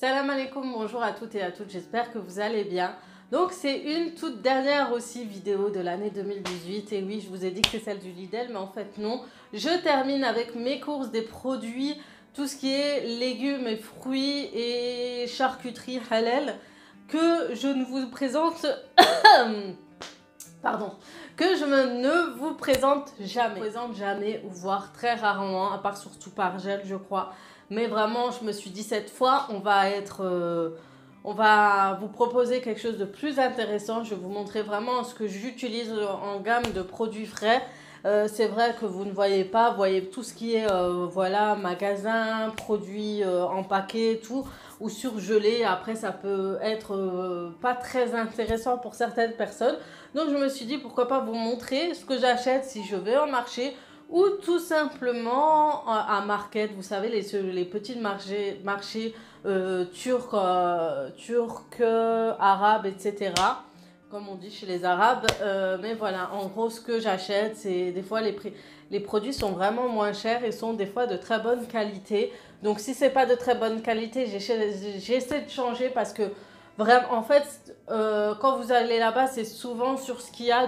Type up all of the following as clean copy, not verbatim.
Salam alaikum, bonjour à toutes et à toutes, j'espère que vous allez bien. Donc c'est une toute dernière aussi vidéo de l'année 2018 et oui, je vous ai dit que c'est celle du Lidl, mais en fait non. Je termine avec mes courses des produits, tout ce qui est légumes et fruits et charcuterie halal que je ne vous présente... Pardon, ne vous présente jamais, ou voire très rarement, à part surtout par gel, je crois. Mais vraiment, je me suis dit cette fois, on va vous proposer quelque chose de plus intéressant. Je vais vous montrer vraiment ce que j'utilise en gamme de produits frais. C'est vrai que vous ne voyez pas, vous voyez tout ce qui est voilà, magasin, produits en paquet, tout, ou surgelé. Après, ça peut être pas très intéressant pour certaines personnes. Donc, je me suis dit, pourquoi pas vous montrer ce que j'achète si je vais au marché ou tout simplement à Market, vous savez, les petits marchés turcs, arabes, etc. Comme on dit chez les Arabes. Mais voilà, en gros, ce que j'achète, c'est des fois les produits sont vraiment moins chers et sont des fois de très bonne qualité. Donc, si c'est pas de très bonne qualité, j'essaie de changer parce que vraiment, en fait, quand vous allez là-bas, c'est souvent sur ce qu'il y a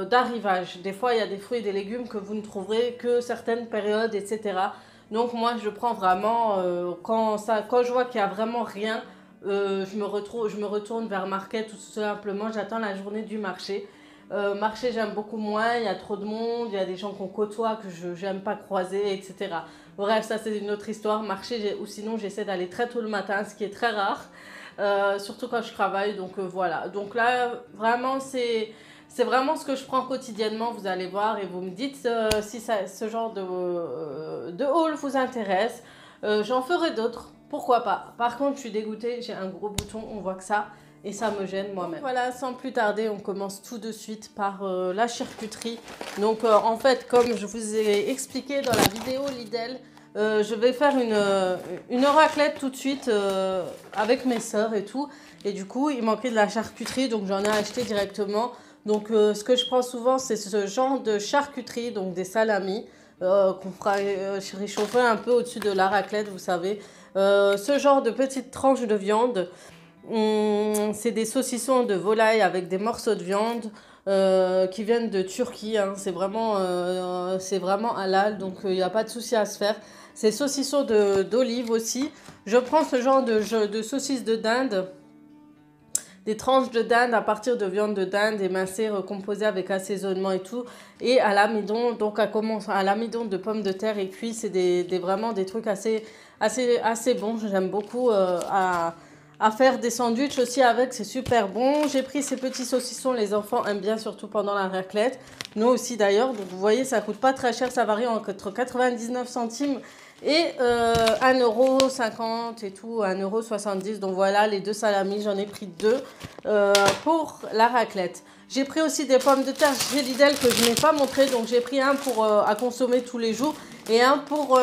d'arrivage. Des fois, il y a des fruits et des légumes que vous ne trouverez que certaines périodes, etc. Donc, moi, je prends vraiment, quand je vois qu'il n'y a vraiment rien, je me retourne vers Market tout simplement, j'attends la journée du marché. Marché, j'aime beaucoup moins, il y a trop de monde, il y a des gens qu'on côtoie que je n'aime pas croiser, etc. Bref, ça c'est une autre histoire. Marché, ou sinon j'essaie d'aller très tôt le matin, ce qui est très rare, surtout quand je travaille, donc voilà. Donc là, vraiment, c'est vraiment ce que je prends quotidiennement, vous allez voir, et vous me dites si ce genre de haul vous intéresse. J'en ferai d'autres, pourquoi pas. Par contre, je suis dégoûtée, j'ai un gros bouton, on voit que ça, et ça me gêne moi-même. Voilà, sans plus tarder, on commence tout de suite par la charcuterie. Donc en fait, comme je vous ai expliqué dans la vidéo Lidl, je vais faire une raclette tout de suite avec mes sœurs et tout. Et du coup, il manquait de la charcuterie, donc j'en ai acheté directement. Donc ce que je prends souvent, c'est ce genre de charcuterie, donc des salamis. Qu'on fera réchauffer un peu au-dessus de la raclette, vous savez. Ce genre de petites tranches de viande, c'est des saucissons de volaille avec des morceaux de viande qui viennent de Turquie. Hein. C'est vraiment halal, donc il n'y a pas de souci à se faire. C'est saucissons d'olive aussi. Je prends ce genre de saucisses de dinde. Des tranches de dinde à partir de viande de dinde émincée, recomposée avec assaisonnement et tout, et à l'amidon, donc à l'amidon de pommes de terre et cuit. C'est vraiment des trucs assez bons. J'aime beaucoup à faire des sandwichs aussi avec, c'est super bon. J'ai pris ces petits saucissons, les enfants aiment bien, surtout pendant la raclette. Nous aussi d'ailleurs, donc vous voyez, ça coûte pas très cher, ça varie entre 99 centimes et 1,50 € et tout, 1,70 €. Donc voilà, les deux salamis, j'en ai pris deux pour la raclette. J'ai pris aussi des pommes de terre chez Lidl que je n'ai pas montré. Donc j'ai pris un pour à consommer tous les jours et un pour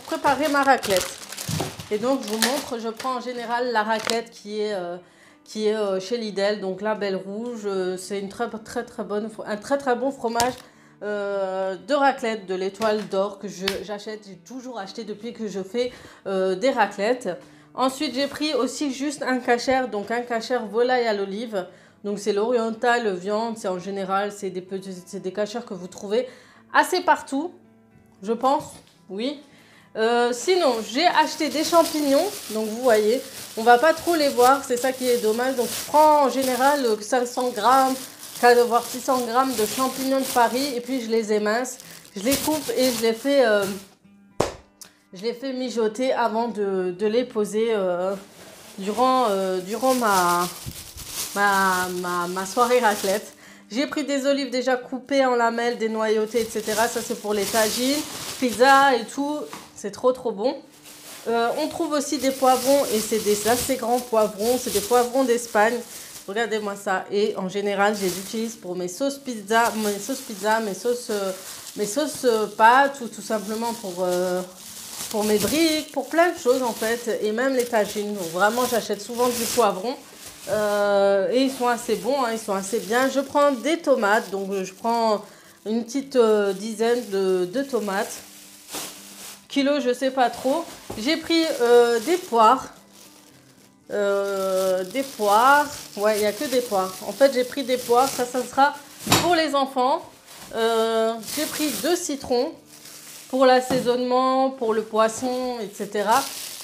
préparer ma raclette. Et donc je vous montre, je prends en général la raclette qui est chez Lidl. Donc la Belle Rouge, c'est un très très bon fromage. De raclette de l'Étoile d'Or que j'achète, j'ai toujours acheté depuis que je fais des raclettes. Ensuite, j'ai pris aussi juste un kasher, donc un kasher volaille à l'olive. Donc c'est l'oriental viande, c'est en général, c'est des kashers que vous trouvez assez partout, je pense, oui. Sinon, j'ai acheté des champignons, donc vous voyez, on va pas trop les voir, c'est ça qui est dommage. Donc je prends en général 500 grammes, voire 600 grammes de champignons de Paris et puis je les émince, je les coupe et je les fais mijoter avant de les poser durant ma soirée raclette. J'ai pris des olives déjà coupées en lamelles, dénoyautées, etc. Ça c'est pour les tagines, pizza et tout, c'est trop bon. On trouve aussi des poivrons et c'est des assez grands poivrons, c'est des poivrons d'Espagne. Regardez-moi ça. Et en général, je les utilise pour mes sauces pizza, mes sauces pâtes ou tout simplement pour mes briques, pour plein de choses en fait. Et même les tagines. Donc vraiment, j'achète souvent du poivron. Et ils sont assez bons, hein, ils sont assez bien. Je prends des tomates. Donc je prends une petite dizaine de tomates kilo, je sais pas trop. J'ai pris des poires. Ouais, il n'y a que des poires. En fait, j'ai pris des poires. Ça sera pour les enfants. J'ai pris 2 citrons pour l'assaisonnement, pour le poisson, etc.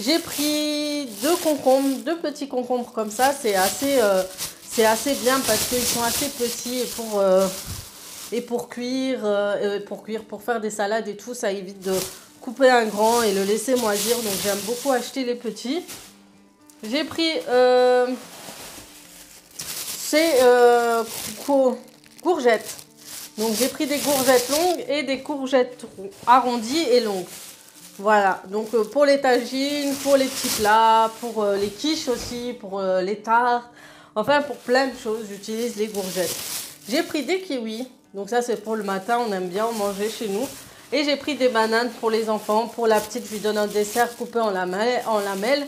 J'ai pris 2 concombres, 2 petits concombres comme ça. C'est assez bien parce qu'ils sont assez petits pour faire des salades et tout. Ça évite de couper un grand et le laisser moisir. Donc j'aime beaucoup acheter les petits. J'ai pris courgettes. Donc j'ai pris des courgettes longues et des courgettes arrondies et longues. Voilà, donc pour les tagines, pour les petits plats, pour les quiches aussi, pour les tartes, enfin pour plein de choses, j'utilise les courgettes. J'ai pris des kiwis, donc ça c'est pour le matin, on aime bien en manger chez nous. Et j'ai pris des bananes pour les enfants, pour la petite, je lui donne un dessert coupé en lamelles.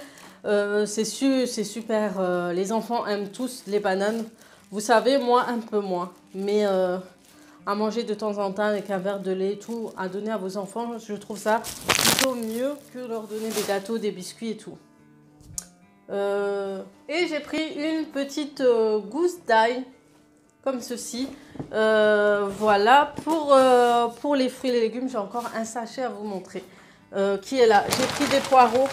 C'est super, les enfants aiment tous les bananes. Vous savez, moi un peu moins, mais à manger de temps en temps avec un verre de lait et tout, à donner à vos enfants, je trouve ça plutôt mieux que leur donner des gâteaux, des biscuits et tout. Et j'ai pris une petite gousse d'ail, comme ceci. Voilà, pour les fruits et les légumes, j'ai encore un sachet à vous montrer, qui est là. J'ai pris des poireaux,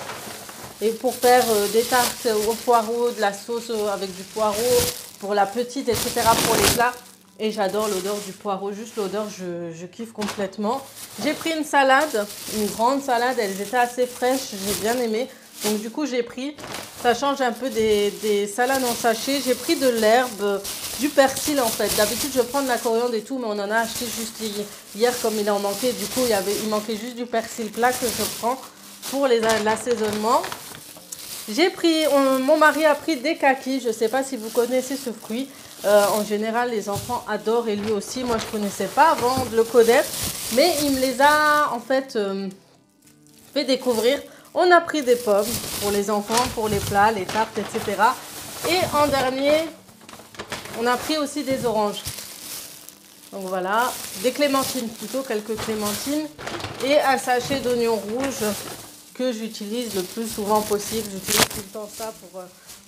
et pour faire des tartes aux poireaux, de la sauce avec du poireau, pour la petite, etc., pour les plats. Et j'adore l'odeur du poireau, juste l'odeur, je kiffe complètement. J'ai pris une salade, une grande salade, elles étaient assez fraîches, j'ai bien aimé. Donc du coup j'ai pris, ça change un peu des salades en sachet. J'ai pris de l'herbe, du persil en fait. D'habitude je prends de la coriandre et tout, mais on en a acheté juste hier comme il en manquait. Du coup il manquait juste du persil plat que je prends pour l'assaisonnement. J'ai pris, mon mari a pris des kakis, je ne sais pas si vous connaissez ce fruit. En général, les enfants adorent et lui aussi. Moi, je ne connaissais pas avant de le connaître. Mais il me les a en fait fait découvrir. On a pris des pommes pour les enfants, pour les plats, les tartes, etc. Et en dernier, on a pris aussi des oranges. Donc voilà, des clémentines plutôt, quelques clémentines. Et un sachet d'oignons rouges que j'utilise le plus souvent possible. J'utilise tout le temps ça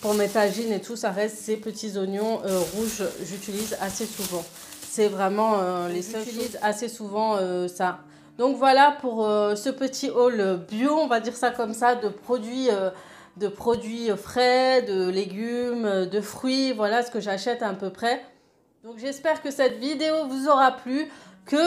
pour mes tagines et tout. Ça reste ces petits oignons rouges, j'utilise assez souvent. C'est vraiment les seuls, j'utilise assez souvent ça. Donc voilà pour ce petit haul bio, on va dire ça comme ça, de produits frais, de légumes, de fruits. Voilà ce que j'achète à peu près. Donc j'espère que cette vidéo vous aura plu. Que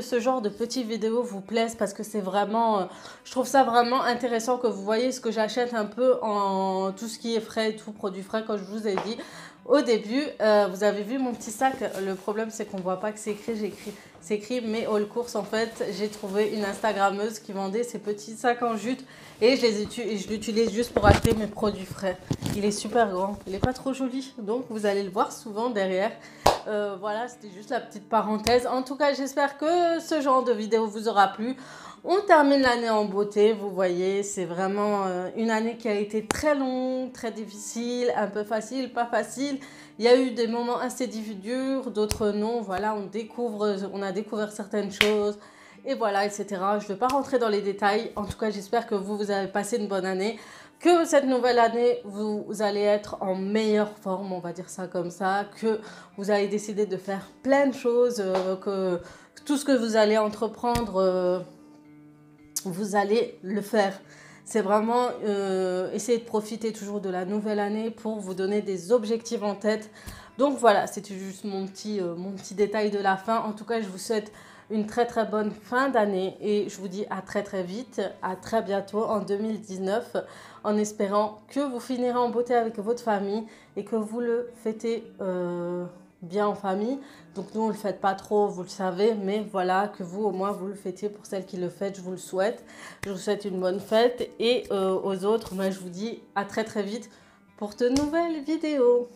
ce genre de petites vidéos vous plaisent parce que c'est vraiment, je trouve ça vraiment intéressant que vous voyez ce que j'achète un peu en tout ce qui est frais, tout produit frais comme je vous ai dit au début. Vous avez vu mon petit sac, le problème c'est qu'on voit pas que c'est écrit, c'est écrit mes haul courses. En fait j'ai trouvé une Instagrammeuse qui vendait ces petits sacs en jute et je l'utilise juste pour acheter mes produits frais. Il est super grand, il est pas trop joli, donc vous allez le voir souvent derrière. Voilà, c'était juste la petite parenthèse. En tout cas, j'espère que ce genre de vidéo vous aura plu. On termine l'année en beauté, vous voyez, c'est vraiment une année qui a été très longue, très difficile, un peu facile, pas facile. Il y a eu des moments assez durs, d'autres non. Voilà, on a découvert certaines choses et voilà, etc. Je ne vais pas rentrer dans les détails. En tout cas, j'espère que vous avez passé une bonne année. Que cette nouvelle année, vous allez être en meilleure forme, on va dire ça comme ça, que vous allez décider de faire plein de choses, que tout ce que vous allez entreprendre, vous allez le faire. C'est vraiment essayer de profiter toujours de la nouvelle année pour vous donner des objectifs en tête. Donc voilà, c'était juste mon petit détail de la fin. En tout cas, je vous souhaite une très très bonne fin d'année et je vous dis à très très vite, à très bientôt en 2019, en espérant que vous finirez en beauté avec votre famille et que vous le fêtez bien en famille. Donc nous on le fête pas trop, vous le savez, mais voilà, que vous au moins vous le fêtez. Pour celles qui le fêtent, je vous le souhaite. Je vous souhaite une bonne fête et aux autres, je vous dis à très très vite pour de nouvelles vidéos.